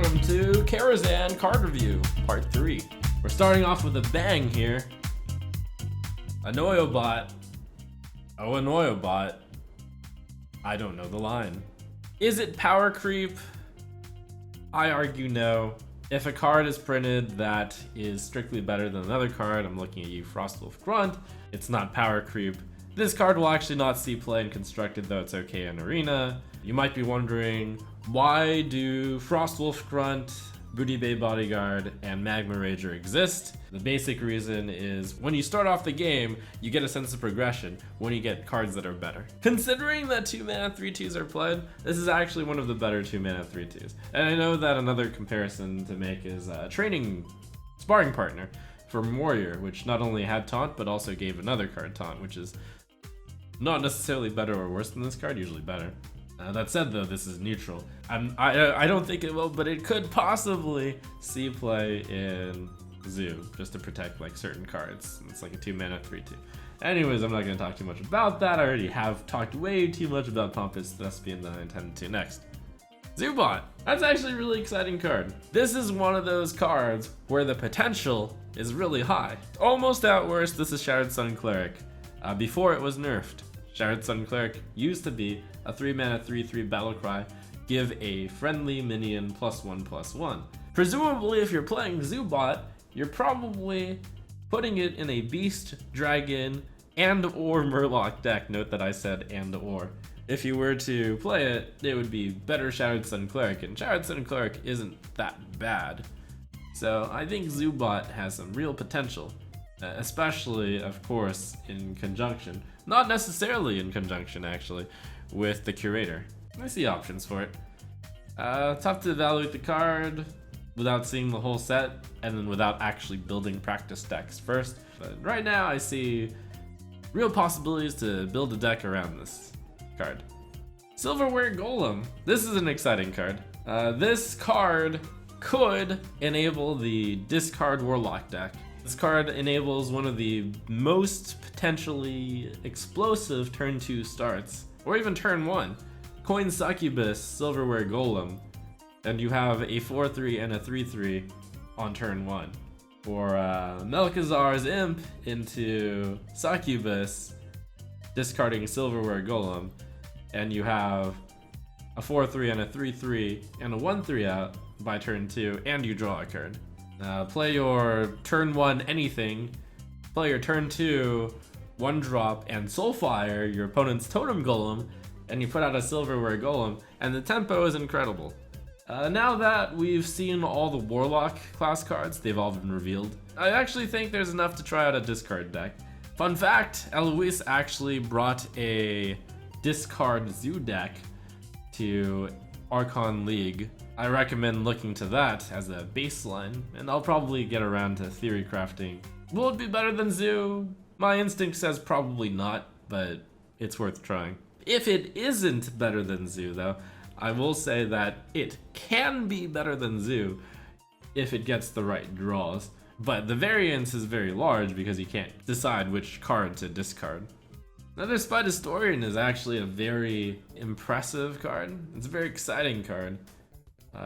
welcome to Karazhan Card Review, Part 3. We're starting off with a bang here. Annoyobot. Oh, Annoyobot. I don't know the line. Is it power creep? I argue no. If a card is printed that is strictly better than another card, I'm looking at you, Frostwolf Grunt, it's not power creep. This card will actually not see play in Constructed, though it's okay in Arena. You might be wondering, why do Frostwolf Grunt, Booty Bay Bodyguard, and Magma Rager exist? The basic reason is when you start off the game, you get a sense of progression when you get cards that are better. Considering that 2-mana 3/2s are played, this is actually one of the better 2-mana 3/2s. And I know that another comparison to make is a training sparring partner from Warrior, which not only had Taunt, but also gave another card Taunt, which is not necessarily better or worse than this card, usually better. That said though, this is neutral. I don't think it will, but it could possibly see play in Zoo, just to protect like certain cards. It's like a 2-mana 3/2. Anyways, I'm not gonna talk too much about that. I already have talked way too much about Pompous Thespian than I intended to. Next. Zoobot. That's actually a really exciting card. This is one of those cards where the potential is really high. Almost at worst, this is Shattered Sun Cleric. Before it was nerfed. Shattered Sun Cleric used to be a 3-mana 3/3 battle cry, give a friendly minion +1/+1. Presumably, if you're playing Zoobot, you're probably putting it in a Beast, Dragon, and/or Murloc deck. Note that I said and/or. If you were to play it, it would be better Shattered Sun Cleric, and Shattered Sun Cleric isn't that bad. So I think Zoobot has some real potential, especially, of course, in conjunction. Not necessarily in conjunction, actually, with the Curator. I see options for it. Tough to evaluate the card without seeing the whole set, and then without actually building practice decks first. But right now, I see real possibilities to build a deck around this card. Silverware Golem. This is an exciting card. This card could enable the discard Warlock deck. This card enables one of the most potentially explosive turn 2 starts, or even turn 1. Coin Succubus, Silverware Golem, and you have a 4/3 and a 3/3 on turn 1. Or Melchizar's Imp into Succubus, discarding Silverware Golem, and you have a 4/3 and a 3/3 and a 1/3 out by turn 2, and you draw a card. Play your turn 1 anything, play your turn 2 1-drop and Soulfire your opponent's Totem Golem, and you put out a Silverware Golem, and the tempo is incredible. Now that we've seen all the Warlock class cards, they've all been revealed, I actually think there's enough to try out a discard deck. Fun fact, Eloise actually brought a discard Zoo deck to Archon League. I recommend looking to that as a baseline, and I'll probably get around to theory crafting. Will it be better than Zoo? My instinct says probably not, but it's worth trying. If it isn't better than Zoo though, I will say that it can be better than Zoo if it gets the right draws, but the variance is very large because you can't decide which card to discard. Netherspite Historian is actually a very impressive card. It's a very exciting card.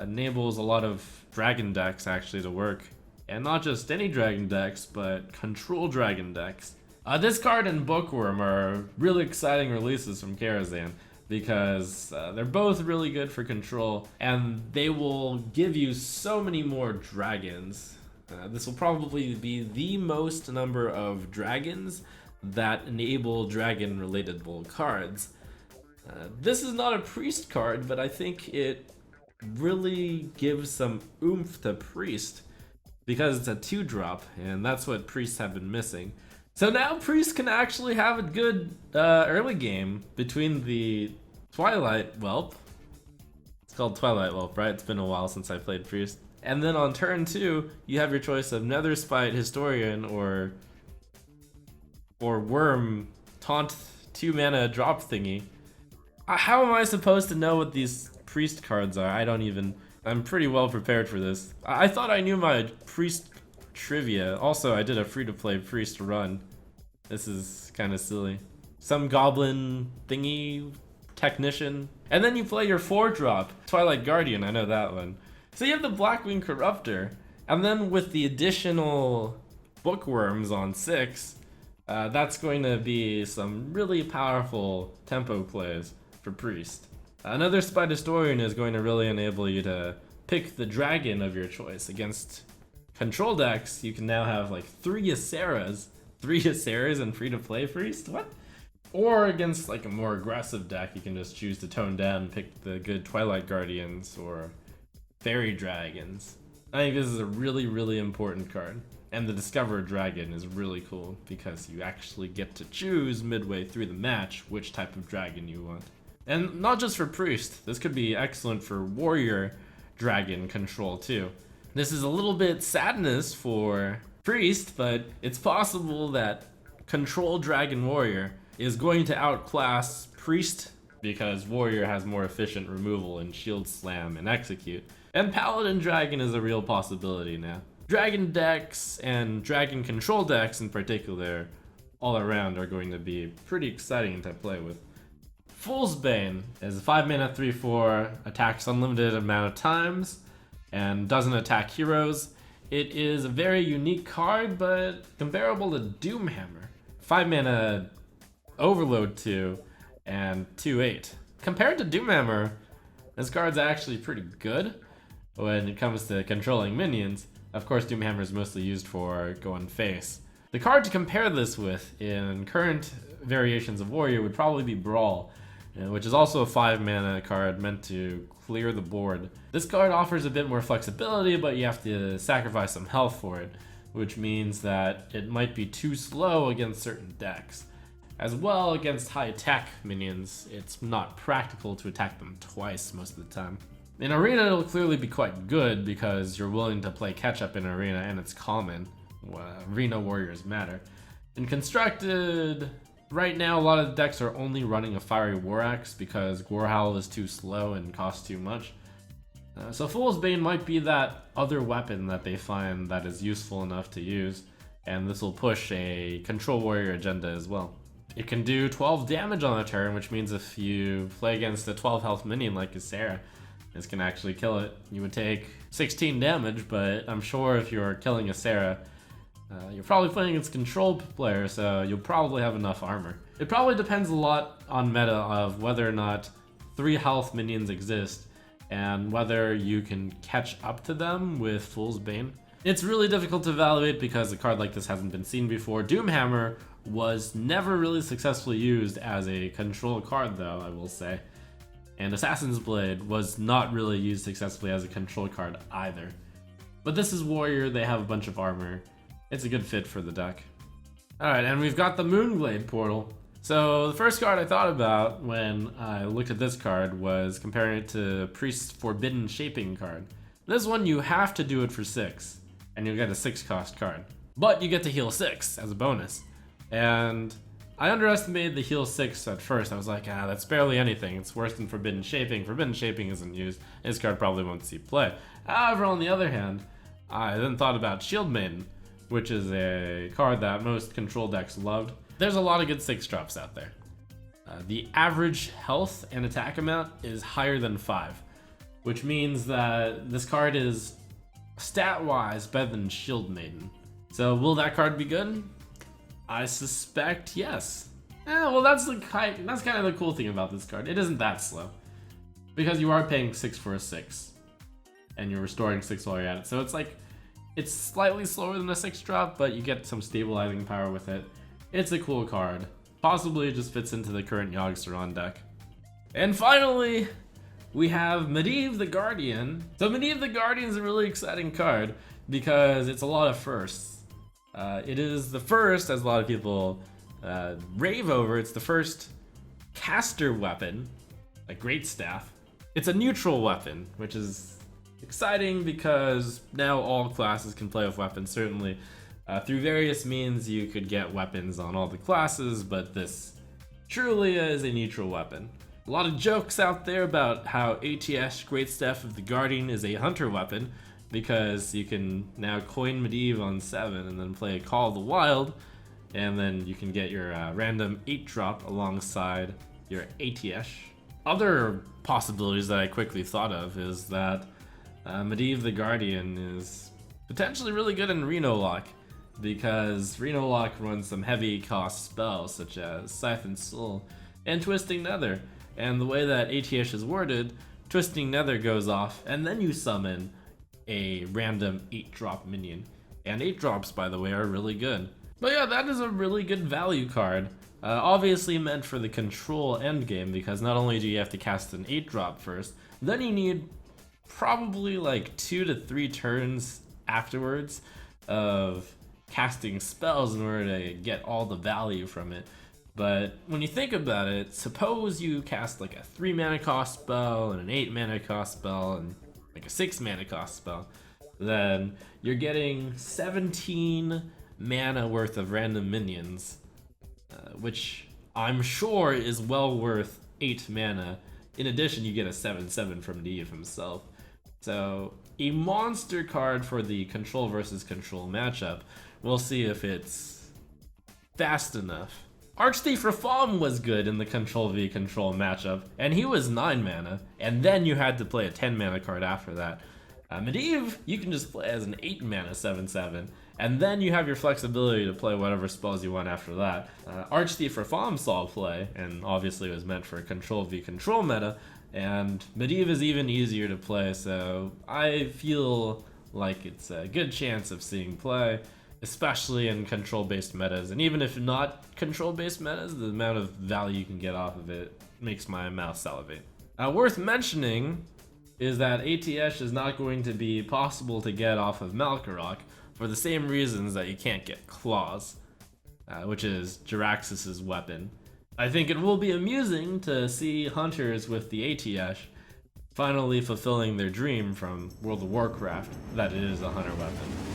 Enables a lot of dragon decks actually to work. And not just any dragon decks, but control dragon decks. This card and Bookworm are really exciting releases from Karazhan because they're both really good for control, and they will give you so many more dragons. This will probably be the most number of dragons that enable dragon relatable cards. This is not a priest card, but I think it really gives some oomph to priest because it's a 2-drop, and that's what priests have been missing. So now priests can actually have a good early game between the Twilight Whelp. It's called Twilight Whelp, right? It's been a while since I played priest. And then on turn 2, you have your choice of Netherspite Historian or Worm Taunt 2-mana drop thingy. How am I supposed to know what these priest cards are? I'm pretty well prepared for this. I thought I knew my priest trivia. Also, I did a free-to-play priest run. This is kind of silly. Some goblin thingy technician. And then you play your 4-drop, Twilight Guardian, I know that one. So you have the Blackwing Corruptor, and then with the additional Bookworms on 6, that's going to be some really powerful tempo plays for Priest. Another Spite Historian is going to really enable you to pick the dragon of your choice. Against control decks, you can now have like 3 Aceras and free-to-play Priest? What? Or against like a more aggressive deck, you can just choose to tone down and pick the good Twilight Guardians or Fairy Dragons. I think this is a really, really important card. And the Discovered Dragon is really cool because you actually get to choose midway through the match which type of dragon you want. And not just for Priest, this could be excellent for Warrior Dragon control too. This is a little bit sadness for Priest, but it's possible that Control Dragon Warrior is going to outclass Priest because Warrior has more efficient removal in Shield Slam and Execute. And Paladin Dragon is a real possibility now. Dragon decks and Dragon control decks in particular, all around, are going to be pretty exciting to play with. Fool's Bane is a 5-mana 3/4, attacks unlimited amount of times, and doesn't attack heroes. It is a very unique card, but comparable to Doomhammer. 5-mana Overload 2 and 2/8. Compared to Doomhammer, this card's actually pretty good when it comes to controlling minions. Of course, Doomhammer is mostly used for going face. The card to compare this with in current variations of Warrior would probably be Brawl, which is also a 5-mana card meant to clear the board. This card offers a bit more flexibility, but you have to sacrifice some health for it, which means that it might be too slow against certain decks. As well, against high-attack minions, it's not practical to attack them twice most of the time. In Arena, it'll clearly be quite good because you're willing to play catch-up in Arena and it's common. Arena Warriors matter. In Constructed, right now a lot of the decks are only running a Fiery War Axe because Gorehowl is too slow and costs too much. So Fool's Bane might be that other weapon that they find that is useful enough to use, and this will push a Control Warrior agenda as well. It can do 12 damage on a turn, which means if you play against a 12 health minion like Ysera, this can actually kill it. You would take 16 damage, but I'm sure if you're killing Ysera, you're probably playing against control player, so you'll probably have enough armor. It probably depends a lot on meta of whether or not 3 health minions exist and whether you can catch up to them with Fool's Bane. It's really difficult to evaluate because a card like this hasn't been seen before. Doomhammer was never really successfully used as a control card though, I will say. And Assassin's Blade was not really used successfully as a control card either. But this is Warrior, they have a bunch of armor. It's a good fit for the deck. Alright, and we've got the Moonglade portal. So the first card I thought about when I looked at this card was comparing it to Priest's Forbidden Shaping card. This one you have to do it for 6, and you'll get a 6-cost card. But you get to heal 6 as a bonus. And I underestimated the heal 6 at first. I was like, that's barely anything. It's worse than Forbidden Shaping. Forbidden Shaping isn't used. This card probably won't see play. However, on the other hand, I then thought about Shield Maiden, which is a card that most control decks loved. There's a lot of good 6-drops out there. The average health and attack amount is higher than 5, which means that this card is stat-wise better than Shield Maiden. So will that card be good? I suspect yes. Well, that's kind of the cool thing about this card. It isn't that slow because you are paying 6 for a 6, and you're restoring 6 while you're at it. So it's slightly slower than a 6-drop, but you get some stabilizing power with it. It's a cool card. Possibly it just fits into the current Yogg-Saron deck. And finally, we have Medivh the Guardian. So Medivh the Guardian is a really exciting card because it's a lot of firsts. It is the first, as a lot of people rave over, it's the first caster weapon, a great staff. It's a neutral weapon, which is exciting because now all classes can play with weapons. Certainly, through various means you could get weapons on all the classes, but this truly is a neutral weapon. A lot of jokes out there about how ATS Great Staff of the Guardian is a hunter weapon, because you can now coin Medivh on 7 and then play a Call of the Wild, and then you can get your random 8-drop alongside your ATS. Other possibilities that I quickly thought of is that Medivh the Guardian is potentially really good in Reno Lock, because Reno Lock runs some heavy cost spells such as Siphon Soul and Twisting Nether, and the way that ATH is worded, Twisting Nether goes off and then you summon a random 8-drop minion. And 8-drops, by the way, are really good. But yeah, that is a really good value card. Obviously meant for the control endgame, because not only do you have to cast an 8-drop first, then you need probably like 2 to 3 turns afterwards of casting spells in order to get all the value from it. But when you think about it, suppose you cast like a 3 mana cost spell and an 8 mana cost spell and like a 6 mana cost spell, then you're getting 17 mana worth of random minions, which I'm sure is well worth 8 mana. In addition, you get a 7/7 from Medivh himself. So a monster card for the control versus control matchup. We'll see if it's fast enough. Archthief Reform was good in the control v control matchup, and he was 9 mana, and then you had to play a 10 mana card after that. Medivh, you can just play as an 8 mana 7/7, and then you have your flexibility to play whatever spells you want after that. Archthief Reform saw play, and obviously was meant for a control v control meta, and Medivh is even easier to play, so I feel like it's a good chance of seeing play, especially in control-based metas. And even if not control-based metas, the amount of value you can get off of it makes my mouth salivate. Worth mentioning is that ATH is not going to be possible to get off of Malkarok for the same reasons that you can't get Claws, which is Jaraxxus's weapon. I think it will be amusing to see hunters with the ATH finally fulfilling their dream from World of Warcraft, that it is a hunter weapon.